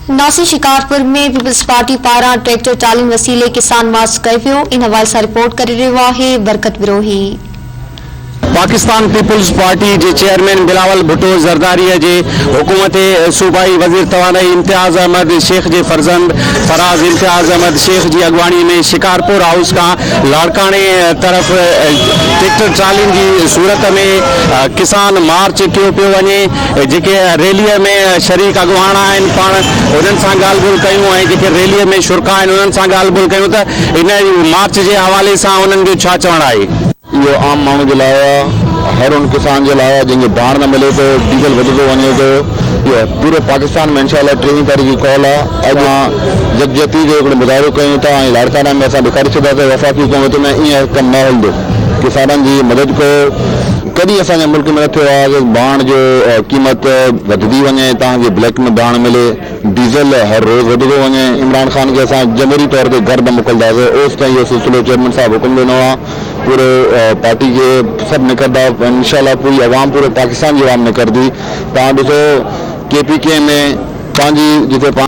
नासिर शिकारपुर में peoples party पारा tractor टालिंग वसीले किसान मार्च कयो वियो। इन हवाले सां रिपोर्ट करे रहियो आहे बरकत विरोही। पाकिस्तान पीपल्स पार्टी के चेयरमैन बिलावल भुट्टो ज़रदारी के हुकूमत सूबाई वजीर तवानाई इम्तियाज़ अहमद शेख के फर्जंद फराज इम्तियाज़ अहमद शेख की अगवानी में शिकारपुर हाउस का लाड़काने तरफ ट्रैक्टर ट्रालिंग की सूरत में किसान मार्च किया पियो वने। जेके रैली में शरीक अगवाना आहिनि पाण उन्हनि सां ॻाल्हि ॿोल कयूं ऐं जेके रैली में शुरा आहिनि उन्हनि सां ॻाल्हि ॿोल कयूं त इन मार्च के हवाले से उन्हनि जो छा चवणु आहे। यो आम माण्हू जे लाइ हर उन किसान जे लाइ जंहिंखे बाण न मिले तो डीजल वधंदो वञे तो। ये पूरे पाकिस्तान में इंशाअल्लाह 3 तारीख़ की कॉल आहे। अॼु जगजती जो हिकिड़ो मुज़ाहिरो कयूं था ऐं लाड़काना में असां ॾेखारे छॾियासीं वफ़ाक़ी हुकूमत में ईअं कमु न हलंदो। किसाननि जी मदद कयो। कॾहिं असांजे मुल्क में न थियो आहे कि बाण जो क़ीमत वधंदी वञे, तव्हांखे ब्लैक में बाण मिले, डीज़ल हर रोज़ वधंदो वञे। इमरान ख़ान के असां जमहूरी तौर ते घर न मोकिलंदासीं। ओसि ताईं इहो सिलसिलो चेयरमैन साहब हुकुम ॾिनो आहे। पूरे पार्टी के सब निकरदा इंशाअल्लाह। पूरी आवाम पूरे पाकिस्तान की आवाम निकरदी। तव्हां ॾिसो KPK में पंहिंजी जिते पाण